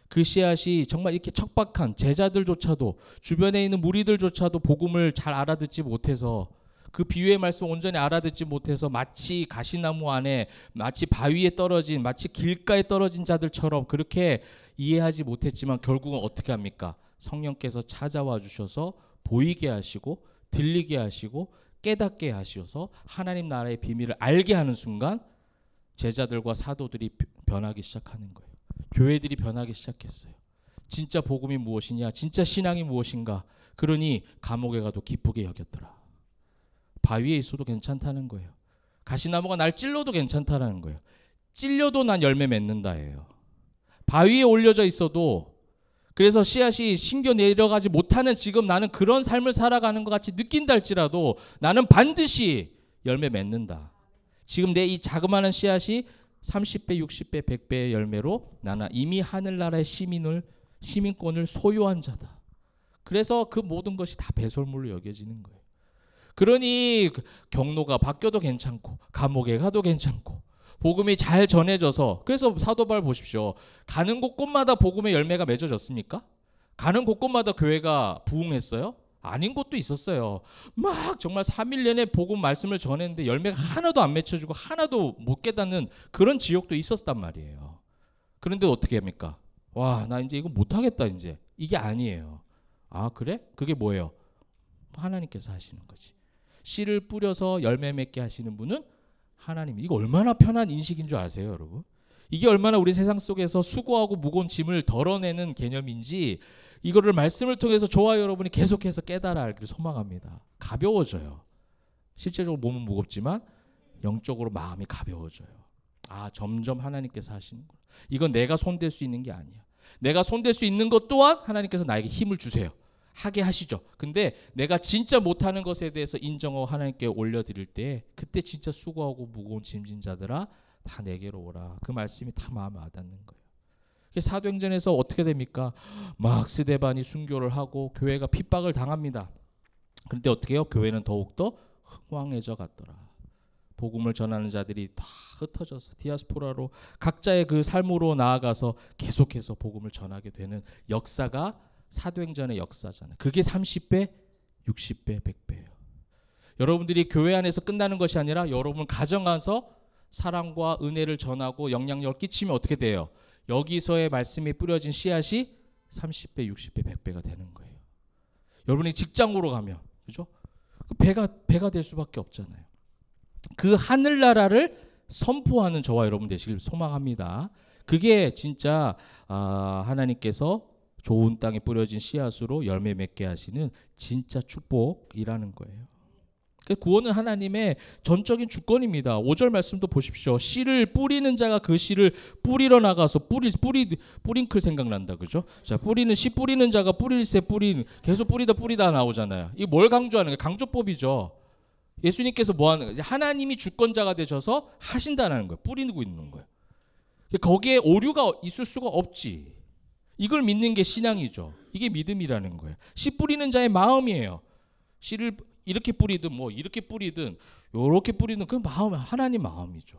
그 씨앗이 정말 이렇게 척박한 제자들조차도 주변에 있는 무리들조차도 복음을 잘 알아듣지 못해서 그 비유의 말씀 온전히 알아듣지 못해서 마치 가시나무 안에 마치 바위에 떨어진 마치 길가에 떨어진 자들처럼 그렇게 이해하지 못했지만 결국은 어떻게 합니까? 성령께서 찾아와 주셔서 보이게 하시고 들리게 하시고 깨닫게 하셔서 하나님 나라의 비밀을 알게 하는 순간 제자들과 사도들이 변하기 시작하는 거예요. 교회들이 변하기 시작했어요. 진짜 복음이 무엇이냐? 진짜 신앙이 무엇인가? 그러니 감옥에 가도 기쁘게 여겼더라. 바위에 있어도 괜찮다는 거예요. 가시나무가 날 찔러도 괜찮다는 거예요. 찔려도 난 열매 맺는다예요. 바위에 올려져 있어도 그래서 씨앗이 심겨 내려가지 못하는 지금 나는 그런 삶을 살아가는 것 같이 느낀다 할지라도 나는 반드시 열매 맺는다. 지금 내 이 자그마한 씨앗이 30배, 60배, 100배의 열매로 나는 이미 하늘나라의 시민권을 소유한 자다. 그래서 그 모든 것이 다 배설물로 여겨지는 거예요. 그러니 경로가 바뀌어도 괜찮고 감옥에 가도 괜찮고 복음이 잘 전해져서 그래서 사도 바울 보십시오. 가는 곳곳마다 복음의 열매가 맺어졌습니까? 가는 곳곳마다 교회가 부흥했어요? 아닌 곳도 있었어요. 막 정말 3일 내내 복음 말씀을 전했는데 열매가 하나도 안 맺혀지고 하나도 못 깨닫는 그런 지역도 있었단 말이에요. 그런데 어떻게 합니까? 와, 나 이제 이거 못하겠다 이제. 이게 아니에요. 아, 그래? 그게 뭐예요? 하나님께서 하시는 거지. 씨를 뿌려서 열매 맺게 하시는 분은 하나님. 이거 얼마나 편한 인식인 줄 아세요, 여러분? 이게 얼마나 우리 세상 속에서 수고하고 무거운 짐을 덜어내는 개념인지 이거를 말씀을 통해서 저와 여러분이 계속해서 깨달아 알기를 소망합니다. 가벼워져요. 실제적으로 몸은 무겁지만 영적으로 마음이 가벼워져요. 아, 점점 하나님께서 하시는 거야. 이건 내가 손댈 수 있는 게 아니야. 내가 손댈 수 있는 것 또한 하나님께서 나에게 힘을 주세요. 하게 하시죠. 근데 내가 진짜 못하는 것에 대해서 인정하고 하나님께 올려드릴 때 그때 진짜 수고하고 무거운 짐진 자들아 다 내게로 오라. 그 말씀이 다 마음에 와닿는 거예요. 사도행전에서 어떻게 됩니까? 막 스데반이 순교를 하고 교회가 핍박을 당합니다. 그런데 어떻게 해요? 교회는 더욱더 흥왕해져 갔더라. 복음을 전하는 자들이 다 흩어져서 디아스포라로 각자의 그 삶으로 나아가서 계속해서 복음을 전하게 되는 역사가 사도행전의 역사잖아요. 그게 30배 60배, 100배예요. 여러분들이 교회 안에서 끝나는 것이 아니라 여러분 가정 안에서 사랑과 은혜를 전하고 영향력을 끼치면 어떻게 돼요? 여기서의 말씀이 뿌려진 씨앗이 30배, 60배, 100배가 되는 거예요. 여러분이 직장으로 가면, 그죠? 배가 될 수밖에 없잖아요. 그 하늘나라를 선포하는 저와 여러분 되시길 소망합니다. 그게 진짜 하나님께서 좋은 땅에 뿌려진 씨앗으로 열매 맺게 하시는 진짜 축복이라는 거예요. 구원은 하나님의 전적인 주권입니다. 5절 말씀도 보십시오. 씨를 뿌리는 자가 그 씨를 뿌리러 나가서 뿌링클 생각난다, 그죠? 자, 씨 뿌리는 자가 뿌릴새 계속 뿌리다 나오잖아요. 이게 뭘 강조하는 거예요? 강조법이죠. 예수님께서 뭐 하는 거예요? 하나님이 주권자가 되셔서 하신다는 거예요. 뿌리고 있는 거예요. 거기에 오류가 있을 수가 없지. 이걸 믿는 게 신앙이죠. 이게 믿음이라는 거예요. 씨 뿌리는 자의 마음이에요. 씨를 이렇게 뿌리든 뭐 이렇게 뿌리든 요렇게 뿌리든 그 마음, 하나님 마음이죠.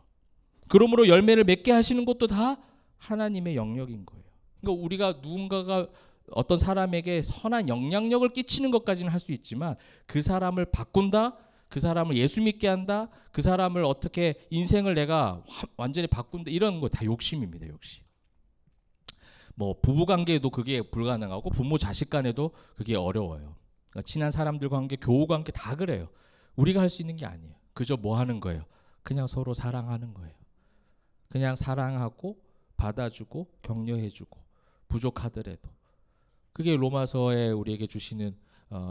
그러므로 열매를 맺게 하시는 것도 다 하나님의 영역인 거예요. 그러니까 우리가 누군가가 어떤 사람에게 선한 영향력을 끼치는 것까지는 할 수 있지만 그 사람을 바꾼다, 그 사람을 예수 믿게 한다, 그 사람을 어떻게 인생을 내가 완전히 바꾼다, 이런 거 다 욕심입니다. 욕심. 뭐 부부관계에도 그게 불가능하고 부모 자식 간에도 그게 어려워요. 그러니까 친한 사람들과 관계, 교우 관계 다 그래요. 우리가 할 수 있는 게 아니에요. 그저 뭐 하는 거예요? 그냥 서로 사랑하는 거예요. 그냥 사랑하고 받아주고 격려해주고 부족하더라도. 그게 로마서에 우리에게 주시는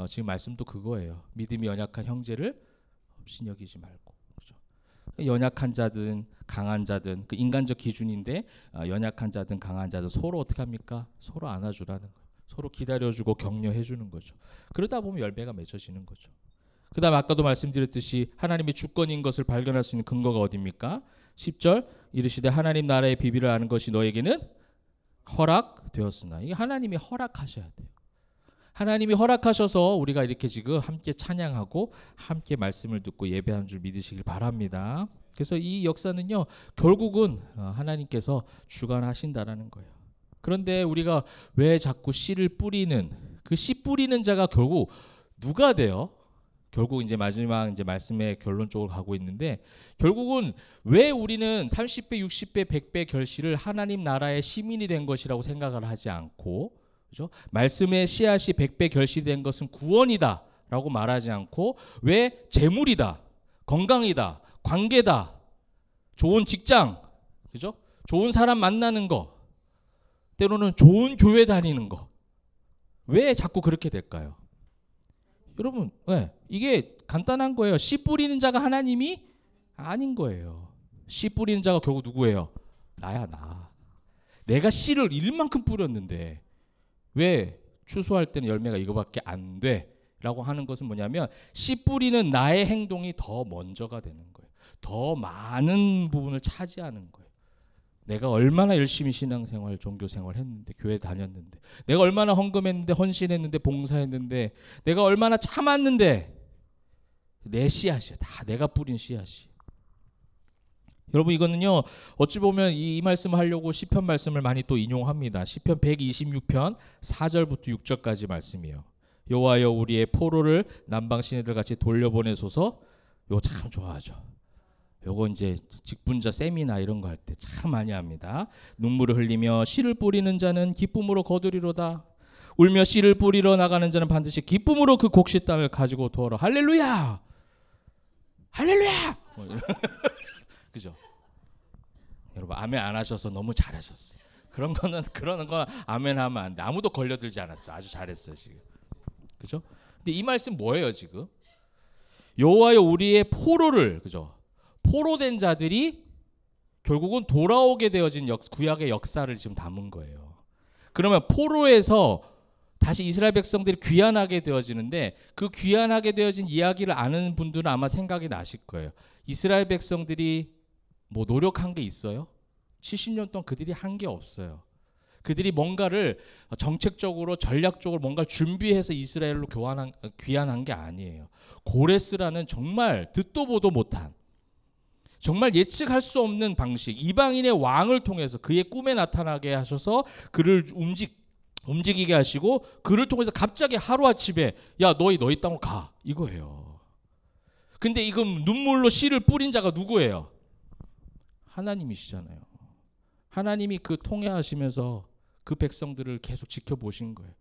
지금 말씀도 그거예요. 믿음이 연약한 형제를 없이 여기지 말고. 그렇죠? 연약한 자든 강한 자든 그 인간적 기준인데 연약한 자든 강한 자든 서로 어떻게 합니까? 서로 안아주라는 거예요. 서로 기다려주고 격려해주는 거죠. 그러다 보면 열매가 맺어지는 거죠. 그 다음 아까도 말씀드렸듯이 하나님의 주권인 것을 발견할 수 있는 근거가 어디입니까? 10절 이르시되 하나님 나라의 비밀을 아는 것이 너에게는 허락되었으나. 이게 하나님이 허락하셔야 돼요. 하나님이 허락하셔서 우리가 이렇게 지금 함께 찬양하고 함께 말씀을 듣고 예배하는 줄 믿으시길 바랍니다. 그래서 이 역사는요 결국은 하나님께서 주관하신다라는 거예요. 그런데 우리가 왜 자꾸 씨를 뿌리는 그 씨 뿌리는 자가 결국 누가 돼요? 결국 이제 마지막 이제 말씀의 결론 쪽으로 가고 있는데 결국은 왜 우리는 30배, 60배, 100배 결실을 하나님 나라의 시민이 된 것이라고 생각을 하지 않고, 그죠? 말씀의 씨앗이 100배 결실된 것은 구원이다라고 말하지 않고 왜 재물이다, 건강이다, 관계다, 좋은 직장, 그죠? 좋은 사람 만나는 거, 때로는 좋은 교회 다니는 거. 왜 자꾸 그렇게 될까요? 여러분, 이게 간단한 거예요. 씨 뿌리는 자가 하나님이 아닌 거예요. 씨 뿌리는 자가 결국 누구예요? 나야, 나. 내가 씨를 일만큼 뿌렸는데 왜 추수할 때는 열매가 이거밖에 안 돼? 라고 하는 것은 뭐냐면 씨 뿌리는 나의 행동이 더 먼저가 되는 거예요. 더 많은 부분을 차지하는 거예요. 내가 얼마나 열심히 신앙생활, 종교생활 했는데, 교회 다녔는데, 내가 얼마나 헌금했는데, 헌신했는데, 봉사했는데, 내가 얼마나 참았는데, 내 씨앗이야. 다 내가 뿌린 씨앗이. 여러분 이거는요 어찌 보면 이 말씀을 하려고 시편 말씀을 많이 또 인용합니다. 시편 126편 4절부터 6절까지 말씀이에요. 여호와여 우리의 포로를 남방 시내들 같이 돌려보내소서. 이거 참 좋아하죠. 요거 이제 직분자 세미나 이런 거 할 때 참 많이 합니다. 눈물을 흘리며 씨를 뿌리는 자는 기쁨으로 거두리로다. 울며 씨를 뿌리러 나가는 자는 반드시 기쁨으로 그 곡식 땅을 가지고 돌아. 할렐루야, 할렐루야. 그죠? 여러분 아멘 안 하셔서 너무 잘하셨어요. 그런 거 아멘 하면 안 돼. 아무도 걸려들지 않았어. 아주 잘했어 지금. 그죠? 근데 이 말씀 뭐예요 지금? 여호와여 우리의 포로를, 그죠? 포로된 자들이 결국은 돌아오게 되어진 구약의 역사를 지금 담은 거예요. 그러면 포로에서 다시 이스라엘 백성들이 귀환하게 되어지는데 그 귀환하게 되어진 이야기를 아는 분들은 아마 생각이 나실 거예요. 이스라엘 백성들이 뭐 노력한 게 있어요? 70년 동안 그들이 한 게 없어요. 그들이 뭔가를 정책적으로 전략적으로 뭔가를 준비해서 이스라엘로 귀환한 게 아니에요. 고레스라는 정말 듣도 보도 못한, 정말 예측할 수 없는 방식, 이방인의 왕을 통해서 그의 꿈에 나타나게 하셔서 그를 움직이게 하시고 그를 통해서 갑자기 하루아침에 야 너희 땅으로 가 이거예요. 근데 이건 눈물로 씨를 뿌린 자가 누구예요? 하나님이시잖아요. 하나님이 그 통해하시면서 그 백성들을 계속 지켜보신 거예요.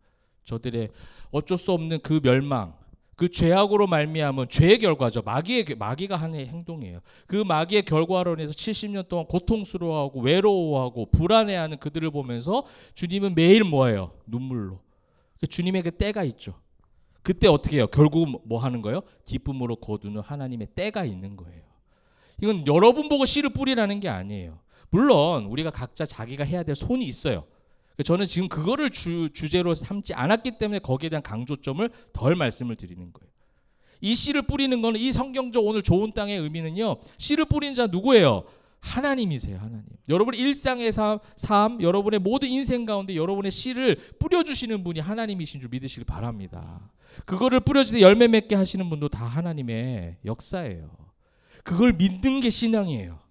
저들의 어쩔 수 없는 그 멸망, 그 죄악으로 말미암은 죄의 결과죠. 마귀가 하는 행동이에요. 그 마귀의 결과로 인해서 70년 동안 고통스러워하고 외로워하고 불안해하는 그들을 보면서 주님은 매일 뭐예요? 눈물로. 주님의 그 때가 있죠. 그때 어떻게 해요? 결국 뭐 하는 거예요? 기쁨으로 거두는 하나님의 때가 있는 거예요. 이건 여러분 보고 씨를 뿌리라는 게 아니에요. 물론 우리가 각자 자기가 해야 될 손이 있어요. 저는 지금 그거를 주제로 삼지 않았기 때문에 거기에 대한 강조점을 덜 말씀을 드리는 거예요. 이 씨를 뿌리는 거는 이 성경적 오늘 좋은 땅의 의미는요. 씨를 뿌리는 자 누구예요? 하나님이세요. 하나님. 여러분의 일상의 삶, 여러분의 모든 인생 가운데 여러분의 씨를 뿌려주시는 분이 하나님이신 줄 믿으시길 바랍니다. 그거를 뿌려줄 때 열매 맺게 하시는 분도 다 하나님의 역사예요. 그걸 믿는 게 신앙이에요.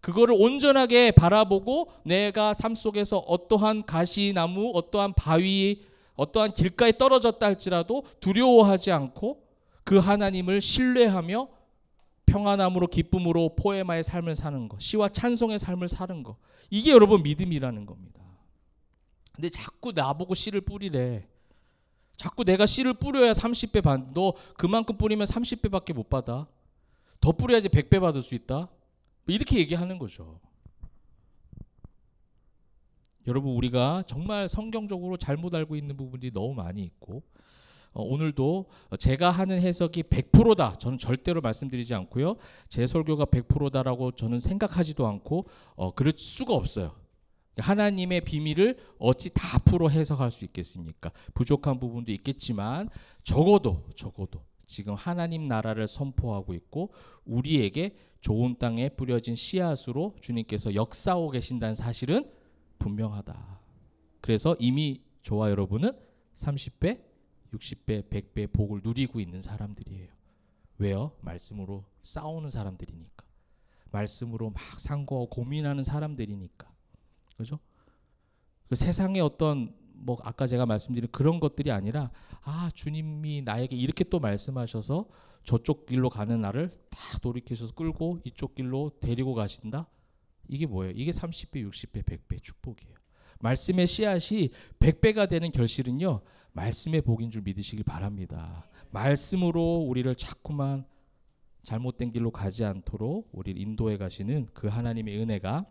그거를 온전하게 바라보고 내가 삶 속에서 어떠한 가시나무, 어떠한 바위, 어떠한 길가에 떨어졌다 할지라도 두려워하지 않고 그 하나님을 신뢰하며 평안함으로 기쁨으로 포에마의 삶을 사는 것, 시와 찬송의 삶을 사는 것, 이게 여러분 믿음이라는 겁니다. 근데 자꾸 나보고 씨를 뿌리래. 자꾸 내가 씨를 뿌려야 30배 받는다. 너 그만큼 뿌리면 30배밖에 못 받아. 더 뿌려야지 100배 받을 수 있다. 이렇게 얘기하는 거죠. 여러분 우리가 정말 성경적으로 잘못 알고 있는 부분들이 너무 많이 있고 오늘도 제가 하는 해석이 100%다. 저는 절대로 말씀드리지 않고요. 제 설교가 100%다라고 저는 생각하지도 않고 그럴 수가 없어요. 하나님의 비밀을 어찌 다 풀어 해석할 수 있겠습니까? 부족한 부분도 있겠지만 적어도 지금 하나님 나라를 선포하고 있고 우리에게 좋은 땅에 뿌려진 씨앗으로 주님께서 역사하고 계신다는 사실은 분명하다. 그래서 이미 저와 여러분은 30배, 60배, 100배 복을 누리고 있는 사람들이에요. 왜요? 말씀으로 싸우는 사람들이니까. 말씀으로 막 상고하고 고민하는 사람들이니까. 그죠? 그 세상의 어떤 뭐 아까 제가 말씀드린 그런 것들이 아니라 주님이 나에게 이렇게 또 말씀하셔서 저쪽 길로 가는 나를 다 돌이키셔서 끌고 이쪽 길로 데리고 가신다? 이게 뭐예요? 이게 30배, 60배, 100배 축복이에요. 말씀의 씨앗이 100배가 되는 결실은요. 말씀의 복인 줄 믿으시길 바랍니다. 말씀으로 우리를 자꾸만 잘못된 길로 가지 않도록 우리를 인도해 가시는 그 하나님의 은혜가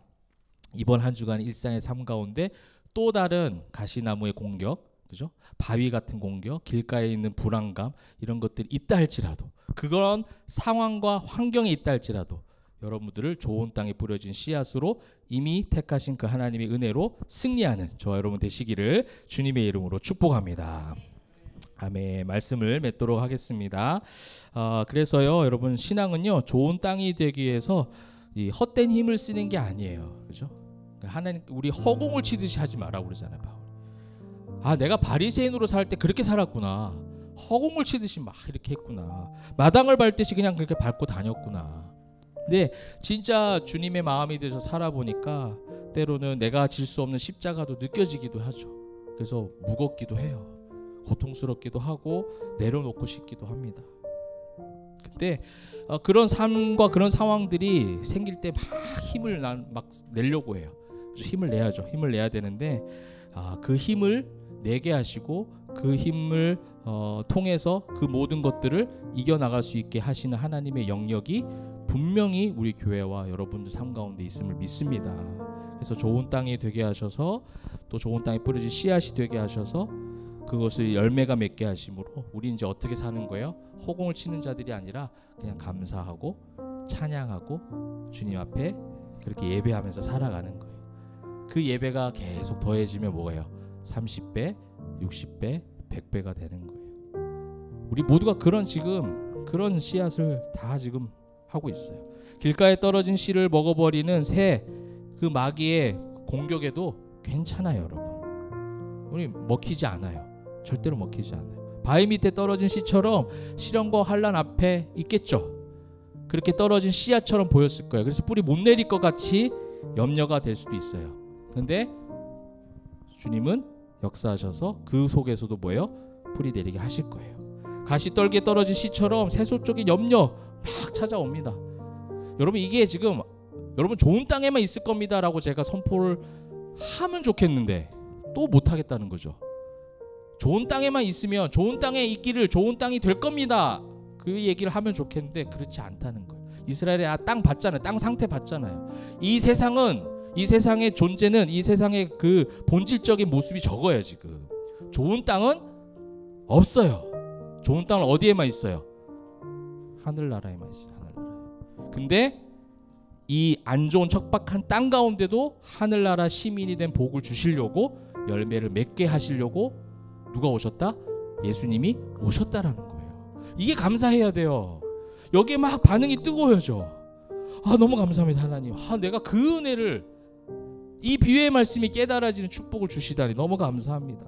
이번 한 주간 일상의 삶 가운데 또 다른 가시나무의 공격, 그죠? 바위 같은 공격, 길가에 있는 불안감 이런 것들이 있다 할지라도 그런 상황과 환경에 있다 할지라도 여러분들을 좋은 땅에 뿌려진 씨앗으로 이미 택하신 그 하나님의 은혜로 승리하는 저와 여러분 되시기를 주님의 이름으로 축복합니다. 아멘. 말씀을 맺도록 하겠습니다. 그래서요 여러분 신앙은요 좋은 땅이 되기 위해서 이 헛된 힘을 쓰는 게 아니에요. 그죠? 하나님 우리 허공을 치듯이 하지 마라고 그러잖아요. 바울. 내가 바리새인으로 살 때 그렇게 살았구나. 허공을 치듯이 막 이렇게 했구나. 마당을 밟듯이 그냥 그렇게 밟고 다녔구나. 근데 진짜 주님의 마음이 돼서 살아보니까 때로는 내가 질 수 없는 십자가도 느껴지기도 하죠. 그래서 무겁기도 해요. 고통스럽기도 하고 내려놓고 싶기도 합니다. 근데 그런 삶과 그런 상황들이 생길 때 막 힘을 막 내려고 해요. 힘을 내야죠. 힘을 내야 되는데 그 힘을 내게 하시고 그 힘을 통해서 그 모든 것들을 이겨나갈 수 있게 하시는 하나님의 영역이 분명히 우리 교회와 여러분들 삶 가운데 있음을 믿습니다. 그래서 좋은 땅이 되게 하셔서 또 좋은 땅에 뿌려진 씨앗이 되게 하셔서 그것을 열매가 맺게 하심으로 우리 이제 어떻게 사는 거예요? 허공을 치는 자들이 아니라 그냥 감사하고 찬양하고 주님 앞에 그렇게 예배하면서 살아가는 거예요. 그 예배가 계속 더해지면 뭐예요? 30배, 60배, 100배가 되는 거예요. 우리 모두가 그런 씨앗을 다 지금 하고 있어요. 길가에 떨어진 씨를 먹어버리는 새, 그 마귀의 공격에도 괜찮아요, 여러분. 우리 먹히지 않아요. 절대로 먹히지 않아요. 바위 밑에 떨어진 씨처럼 시련과 환난 앞에 있겠죠. 그렇게 떨어진 씨앗처럼 보였을 거예요. 그래서 뿌리 못 내릴 것 같이 염려가 될 수도 있어요. 근데 주님은 역사하셔서 그 속에서도 뭐예요? 풀이 내리게 하실 거예요. 가시 떨기에 떨어진 씨처럼 세속적인 염려 막 찾아옵니다. 여러분 이게 지금 여러분 좋은 땅에만 있을 겁니다라고 제가 선포를 하면 좋겠는데 또 못하겠다는 거죠. 좋은 땅에만 있으면 좋은 땅에 있기를 좋은 땅이 될 겁니다. 그 얘기를 하면 좋겠는데 그렇지 않다는 거예요. 이스라엘이 땅 봤잖아요. 땅 상태 봤잖아요. 이 세상의 존재는 이 세상의 그 본질적인 모습이 적어요. 지금 좋은 땅은 없어요. 좋은 땅은 어디에만 있어요? 하늘나라에만 있어요. 하늘나라에. 근데 이 안 좋은 척박한 땅 가운데도 하늘나라 시민이 된 복을 주시려고 열매를 맺게 하시려고 누가 오셨다? 예수님이 오셨다라는 거예요. 이게 감사해야 돼요. 여기에 막 반응이 뜨거워져. 너무 감사합니다 하나님. 내가 그 은혜를 이 비유의 말씀이 깨달아지는 축복을 주시다니 너무 감사합니다.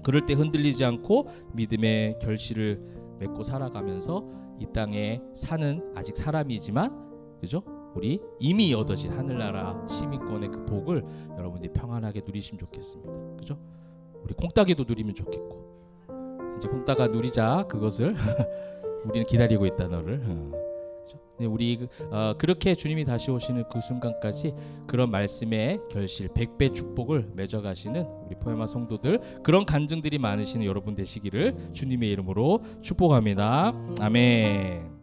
그럴 때 흔들리지 않고 믿음의 결실을 맺고 살아가면서 이 땅에 사는 아직 사람이지만 그죠? 우리 이미 얻어진 하늘나라 시민권의 그 복을 여러분들이 평안하게 누리시면 좋겠습니다. 그죠? 우리 콩따기도 누리면 좋겠고 이제 콩따가 누리자 그것을 우리는 기다리고 있다 너를. 우리 그렇게 주님이 다시 오시는 그 순간까지 그런 말씀의 결실 100배 축복을 맺어가시는 우리 포에마 성도들 그런 간증들이 많으시는 여러분 되시기를 주님의 이름으로 축복합니다. 아멘.